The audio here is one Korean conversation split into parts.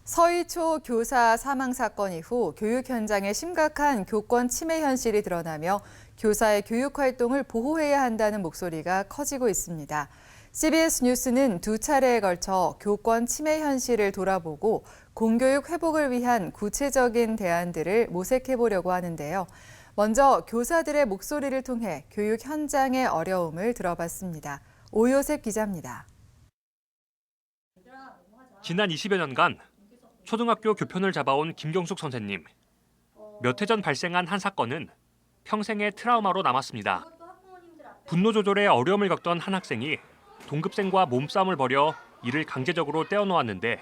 서희초 교사 사망 사건 이후 교육 현장에 심각한 교권 침해 현실이 드러나며 교사의 교육 활동을 보호해야 한다는 목소리가 커지고 있습니다. CBS 뉴스는 두 차례에 걸쳐 교권 침해 현실을 돌아보고 공교육 회복을 위한 구체적인 대안들을 모색해 보려고 하는데요. 먼저 교사들의 목소리를 통해 교육 현장의 어려움을 들어봤습니다. 오요셉 기자입니다. 지난 20여 년간 초등학교 교편을 잡아온 김경숙 선생님. 몇 해 전 발생한 한 사건은 평생의 트라우마로 남았습니다. 분노 조절에 어려움을 겪던 한 학생이 동급생과 몸싸움을 벌여 이를 강제적으로 떼어놓았는데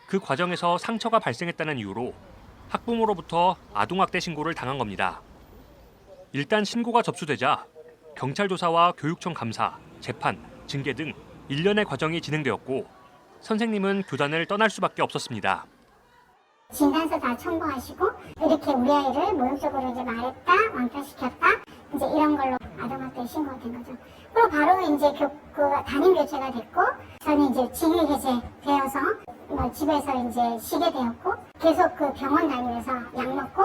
그 과정에서 상처가 발생했다는 이유로 학부모로부터 아동학대 신고를 당한 겁니다. 일단 신고가 접수되자 경찰 조사와 교육청 감사, 재판, 징계 등 일련의 과정이 진행되었고 선생님은 교단을 떠날 수밖에 없었습니다. 진단서 다 첨부하시고 이렇게 우리 아이를 모욕적으로 이제 말했다, 왕따시켰다, 이제 이런 걸로 아동학대 신고가 된 거죠. 그리고 바로 이제 담임 교체가 됐고, 저는 이제 징계 해제되어서 집에서 이제 쉬게 되었고, 계속 그 병원 다니면서 약 먹고,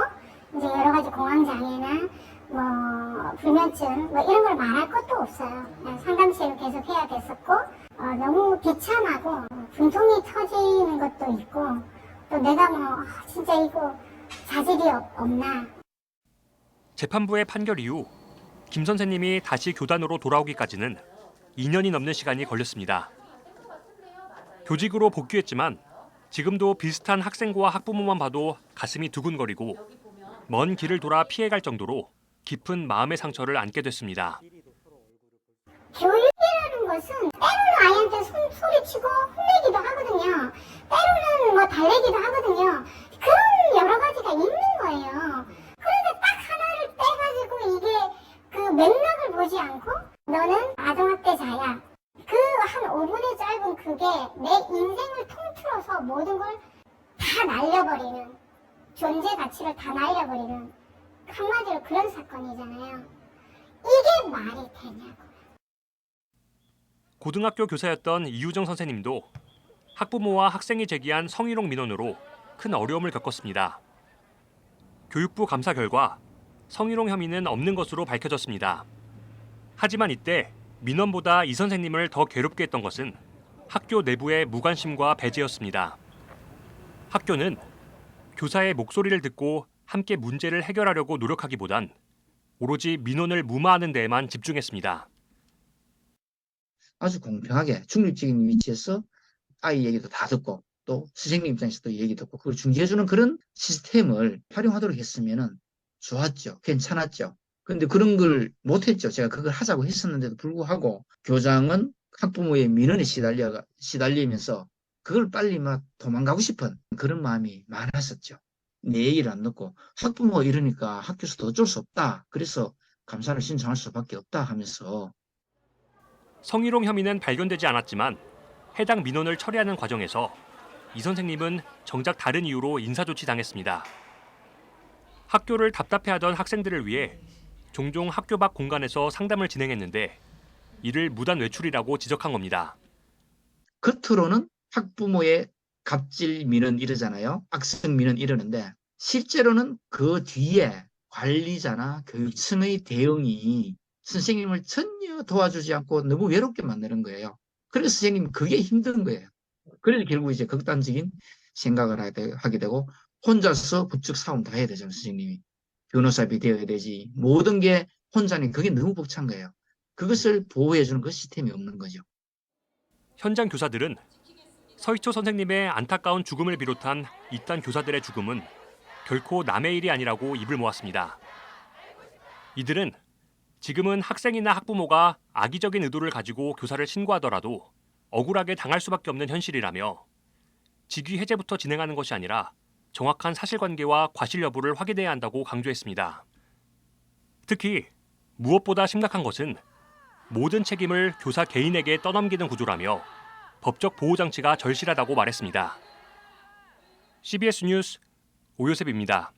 이제 여러 가지 공황 장애나 불면증 이런 걸 말할 것도 없어요. 상담실을 계속 해야 됐었고, 너무 비참하고 분통이 터지는 것도 있고. 또 내가 진짜 이거 자질이 없나. 재판부의 판결 이후 김 선생님이 다시 교단으로 돌아오기까지는 2년이 넘는 시간이 걸렸습니다. 교직으로 복귀했지만 지금도 비슷한 학생과 학부모만 봐도 가슴이 두근거리고 먼 길을 돌아 피해갈 정도로 깊은 마음의 상처를 안게 됐습니다. 교육이라는 것은 때로는 아이한테 소리치고 혼내기도 하거든요. 때로는 달래기도 하거든요. 그런 여러 가지가 있는 거예요. 그런데 딱 하나를 떼가지고 이게 그 맥락을 보지 않고 너는 아동학대자야. 그 한 5분의 짧은 그게 내 인생을 통틀어서 모든 걸 다 날려버리는, 존재 가치를 다 날려버리는 한마디로 그런 사건이잖아요. 이게 말이 되냐고. 고등학교 교사였던 이유정 선생님도 학부모와 학생이 제기한 성희롱 민원으로 큰 어려움을 겪었습니다. 교육부 감사 결과 성희롱 혐의는 없는 것으로 밝혀졌습니다. 하지만 이때 민원보다 이 선생님을 더 괴롭게 했던 것은 학교 내부의 무관심과 배제였습니다. 학교는 교사의 목소리를 듣고 함께 문제를 해결하려고 노력하기보단 오로지 민원을 무마하는 데에만 집중했습니다. 아주 공평하게 중립적인 위치에서 아이 얘기도 다 듣고 또 선생님 입장에서도 얘기 듣고 그걸 중재해주는 그런 시스템을 활용하도록 했으면 좋았죠. 괜찮았죠. 그런데 그런 걸 못했죠. 제가 그걸 하자고 했었는데도 불구하고 교장은 학부모의 민원에 시달리면서 그걸 빨리 막 도망가고 싶은 그런 마음이 많았었죠. 내 얘기를 안 듣고 학부모가 이러니까 학교에서도 어쩔 수 없다. 그래서 감사를 신청할 수밖에 없다 하면서 성희롱 혐의는 발견되지 않았지만 해당 민원을 처리하는 과정에서 이 선생님은 정작 다른 이유로 인사조치 당했습니다. 학교를 답답해하던 학생들을 위해 종종 학교 밖 공간에서 상담을 진행했는데 이를 무단 외출이라고 지적한 겁니다. 겉으로는 학부모의 갑질 민원 이러잖아요. 악성 민원 이러는데 실제로는 그 뒤에 관리자나 교육청의 대응이 선생님을 전혀 도와주지 않고 너무 외롭게 만드는 거예요. 그래서 선생님은 그게 힘든 거예요. 그래서 결국 이제 극단적인 생각을 하게 되고 혼자서 부쩍 싸움 다 해야 되잖아요. 선생님이. 변호사비 되어야 되지. 모든 게 혼자는 그게 너무 벅찬 거예요. 그것을 보호해주는 그 시스템이 없는 거죠. 현장 교사들은 서희초 선생님의 안타까운 죽음을 비롯한 이딴 교사들의 죽음은 결코 남의 일이 아니라고 입을 모았습니다. 이들은 지금은 학생이나 학부모가 악의적인 의도를 가지고 교사를 신고하더라도 억울하게 당할 수밖에 없는 현실이라며 직위 해제부터 진행하는 것이 아니라 정확한 사실관계와 과실 여부를 확인해야 한다고 강조했습니다. 특히 무엇보다 심각한 것은 모든 책임을 교사 개인에게 떠넘기는 구조라며 법적 보호장치가 절실하다고 말했습니다. CBS 뉴스 오요셉입니다.